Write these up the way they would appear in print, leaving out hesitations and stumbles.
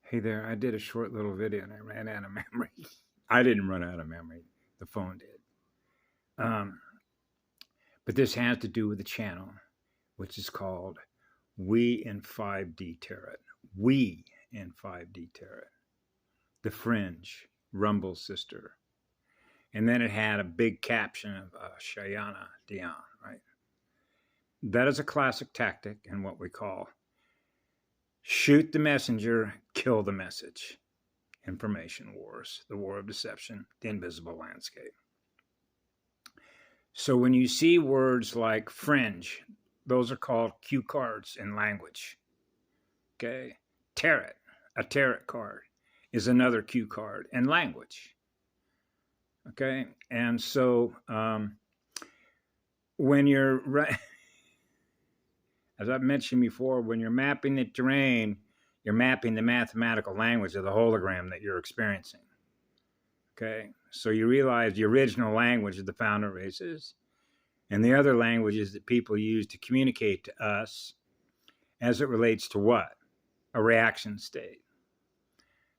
Hey there, I did a short little video and I ran out of memory. I didn't run out of memory, the phone did. But this has to do with the channel, which is called We in 5D Tarot. We in 5D Tarot. The Fringe, Rumble Sister. And then it had a big caption of Shayana Dion, right? That is a classic tactic in what we call shoot the messenger, kill the message. Information wars, the war of deception, the invisible landscape. So when you see words like fringe, those are called cue cards in language. Okay. Tarot, a tarot card, is another cue card in language. Okay. And so when you're, as I've mentioned before, when you're mapping the terrain, you're mapping the mathematical language of the hologram that you're experiencing. Okay, so you realize the original language of the founder races and the other languages that people use to communicate to us as it relates to what? A reaction state.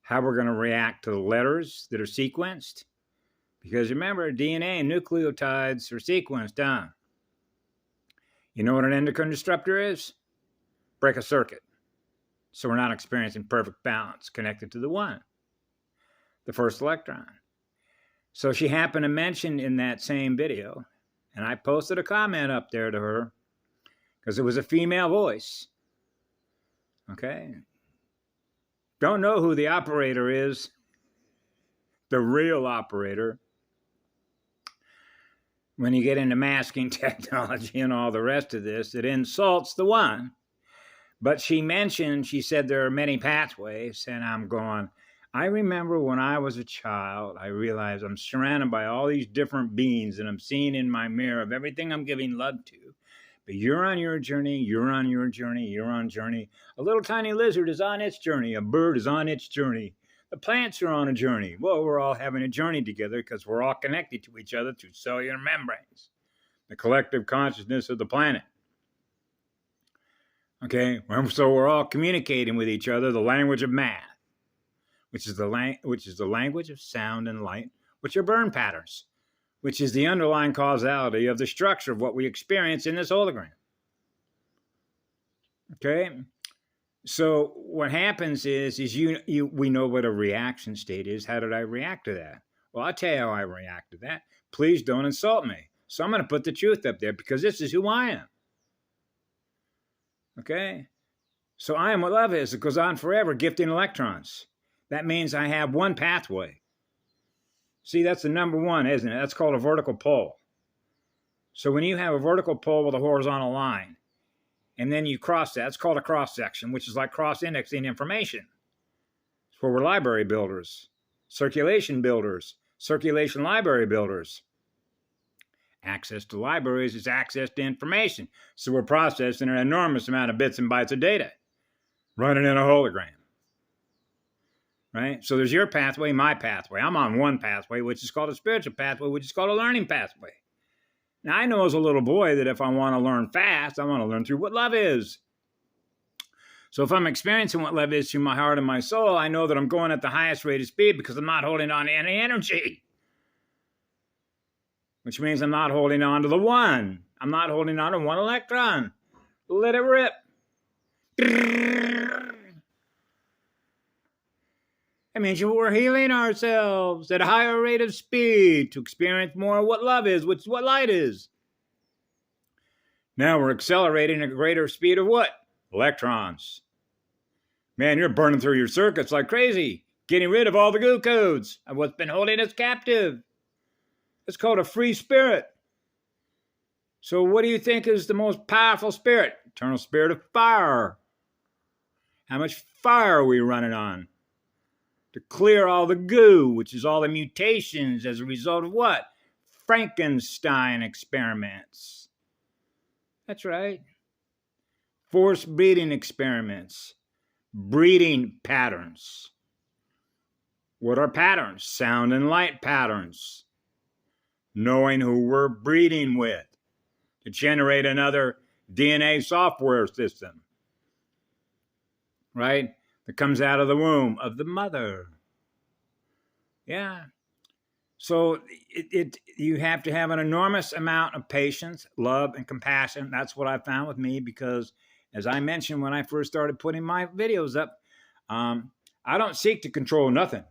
How we're going to react to the letters that are sequenced. Because remember, DNA and nucleotides are sequenced, huh? You know what an endocrine disruptor is? Break a circuit. So we're not experiencing perfect balance connected to the one, the first electron. So she happened to mention in that same video, and I posted a comment up there to her because it was a female voice. Okay. Don't know who the operator is, the real operator. When you get into masking technology and all the rest of this, it insults the one. But she said there are many pathways, and I'm going, I remember when I was a child, I realized I'm surrounded by all these different beings and I'm seeing in my mirror of everything I'm giving love to. But you're on your journey, you're on your journey, you're on journey. A little tiny lizard is on its journey. A bird is on its journey. The plants are on a journey. Well, we're all having a journey together because we're all connected to each other through cellular membranes, the collective consciousness of the planet. Okay, so we're all communicating with each other the language of math, which is the language of sound and light, which are burn patterns, which is the underlying causality of the structure of what we experience in this hologram. Okay, so what happens is we know what a reaction state is. How did I react to that? Well, I'll tell you how I react to that. Please don't insult me. So I'm going to put the truth up there because this is who I am. Okay, so I am what love is. It goes on forever, gifting electrons. That means I have one pathway. See, that's the number one, isn't it? That's called a vertical pole. So when you have a vertical pole with a horizontal line, and then you cross that, it's called a cross section, which is like cross-indexing information. It's where we're library builders, circulation library builders. Access to libraries is access to information. So we're processing an enormous amount of bits and bytes of data, running in a hologram. Right? So there's your pathway, my pathway. I'm on one pathway, which is called a spiritual pathway, which is called a learning pathway. Now, I know as a little boy that if I want to learn fast, I want to learn through what love is. So if I'm experiencing what love is through my heart and my soul, I know that I'm going at the highest rate of speed because I'm not holding on to any energy. Which means I'm not holding on to the one. I'm not holding on to one electron. Let it rip. That means we're healing ourselves at a higher rate of speed to experience more of what love is, which is what light is. Now we're accelerating at a greater speed of what? Electrons. Man, you're burning through your circuits like crazy, getting rid of all the goo codes of what's been holding us captive. It's called a free spirit. So what do you think is the most powerful spirit? Eternal spirit of fire. How much fire are we running on? To clear all the goo, which is all the mutations as a result of what? Frankenstein experiments. That's right. Forced breeding experiments. Breeding patterns. What are patterns? Sound and light patterns. Knowing who we're breeding with to generate another DNA software system. Right? that comes out of the womb of the mother. Yeah. So you have to have an enormous amount of patience, love, and compassion. That's what I found with me because, as I mentioned when I first started putting my videos up, I don't seek to control nothing.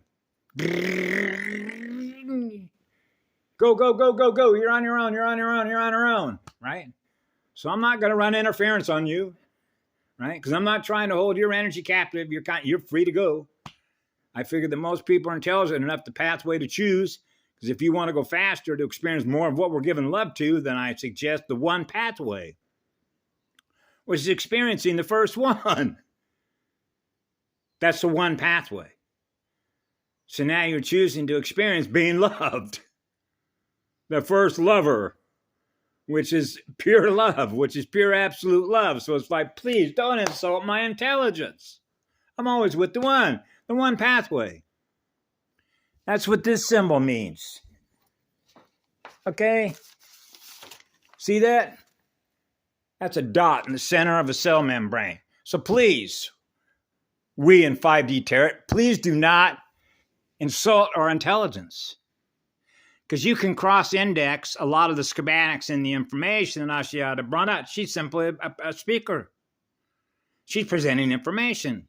Go, go, go, go, go. You're on your own. You're on your own. You're on your own. Right? So I'm not going to run interference on you. Right? Because I'm not trying to hold your energy captive. You're free to go. I figured that most people are intelligent enough the pathway to choose. Because if you want to go faster to experience more of what we're giving love to, then I suggest the one pathway, which is experiencing the first one. That's the one pathway. So now you're choosing to experience being loved. The first lover, which is pure love, which is pure absolute love. So it's like, please don't insult my intelligence. I'm always with the one pathway. That's what this symbol means. Okay? See that? That's a dot in the center of a cell membrane. So please, we in 5D Tarot, please do not insult our intelligence. Because you can cross-index a lot of the schematics in the information that Ashiata brought out. She's simply a speaker. She's presenting information.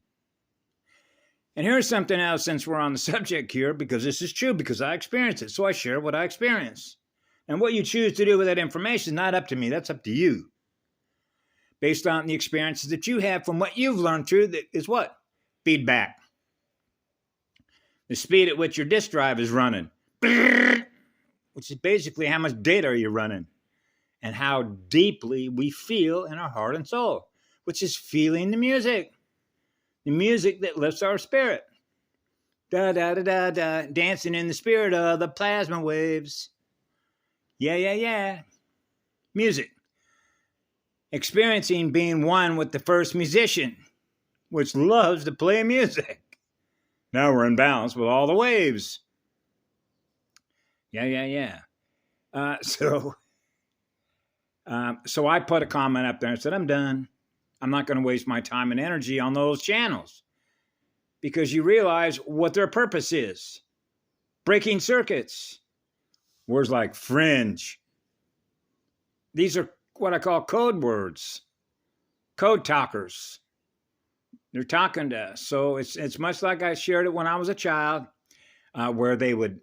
And here's something else since we're on the subject here, because this is true, because I experienced it. So I share what I experienced. And what you choose to do with that information is not up to me. That's up to you. Based on the experiences that you have from what you've learned through, that is what? Feedback. The speed at which your disk drive is running. Which is basically how much data are you running. And how deeply we feel in our heart and soul. Which is feeling the music. The music that lifts our spirit. Da da da da da. Dancing in the spirit of the plasma waves. Yeah, yeah, yeah. Music. Experiencing being one with the first musician, which loves to play music. Now we're in balance with all the waves. Yeah, yeah, yeah. So I put a comment up there and said, I'm done. I'm not going to waste my time and energy on those channels. Because you realize what their purpose is. Breaking circuits. Words like fringe. These are what I call code words. Code talkers. They're talking to us. So it's much like I shared it when I was a child, where they would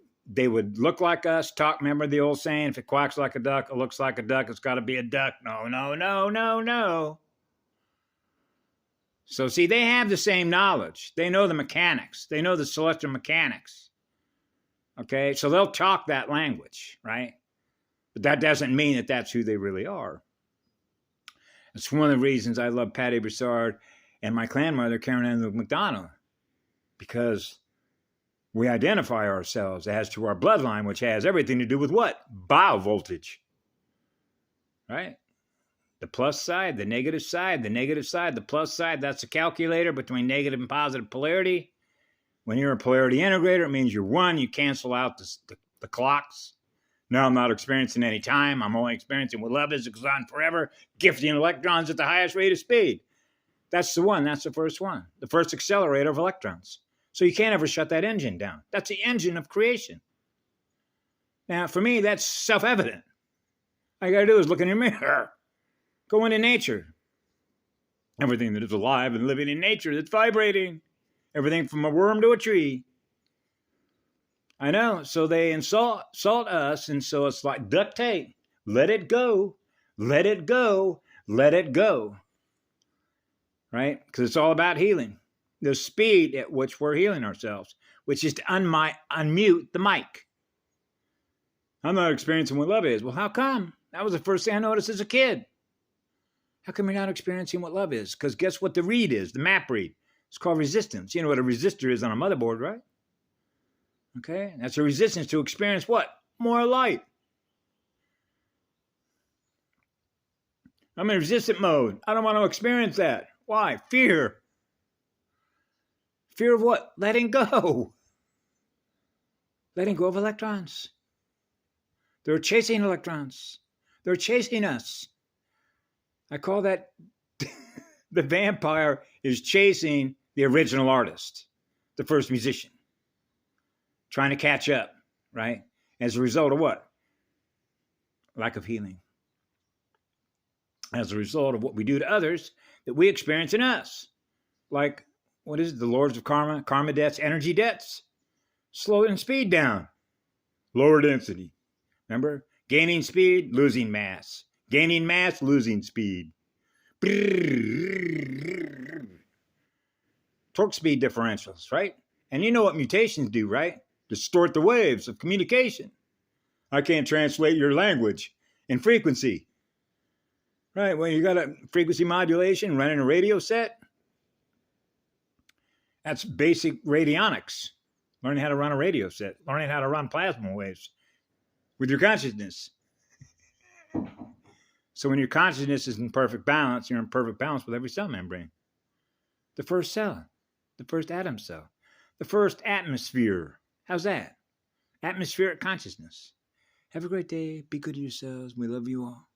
look like us, talk. Remember the old saying, if it quacks like a duck, it looks like a duck, it's got to be a duck. No, no, no, no, no. So see, they have the same knowledge. They know the mechanics. They know the celestial mechanics. Okay, so they'll talk that language, right? But that doesn't mean that that's who they really are. It's one of the reasons I love Patty Broussard and my clan mother, Karen Ann McDonald, because we identify ourselves as to our bloodline, which has everything to do with what? Biovoltage, right? The plus side, the negative side, the plus side, that's a calculator between negative and positive polarity. When you're a polarity integrator, it means you're one. You cancel out the clocks. No, I'm not experiencing any time. I'm only experiencing what love is. It goes on forever, gifting electrons at the highest rate of speed. That's the one. That's the first one. The first accelerator of electrons. So you can't ever shut that engine down. That's the engine of creation. Now, for me, that's self-evident. All you got to do is look in your mirror. Go into nature. Everything that is alive and living in nature that's vibrating. Everything from a worm to a tree. I know. So they insult us, and so it's like duct tape. Let it go. Let it go. Let it go. Right? Because it's all about healing. The speed at which we're healing ourselves, which is to unmute the mic. I'm not experiencing what love is. Well, how come? That was the first thing I noticed as a kid. How come you're not experiencing what love is? Because guess what the read is, the map read? It's called resistance. You know what a resistor is on a motherboard, right? Okay, that's a resistance to experience what? More light. I'm in resistant mode. I don't want to experience that. Why? Fear. Fear of what? Letting go. Letting go of electrons. They're chasing electrons. They're chasing us. I call that the vampire is chasing the original artist, the first musician, trying to catch up, right? As a result of what? Lack of healing. As a result of what we do to others that we experience in us. Like, what is it? The lords of karma, karma debts, energy debts. Slow and speed down. Lower density. Remember? Gaining speed, losing mass. Gaining mass, losing speed. Torque speed differentials, right? And you know what mutations do, right? Distort the waves of communication. I can't translate your language in frequency. Right, when you got a frequency modulation running a radio set, that's basic radionics. Learning how to run a radio set, learning how to run plasma waves with your consciousness. So when your consciousness is in perfect balance, you're in perfect balance with every cell membrane. The first cell, the first atom cell, the first atmosphere. How's that? Atmospheric consciousness. Have a great day. Be good to yourselves. We love you all.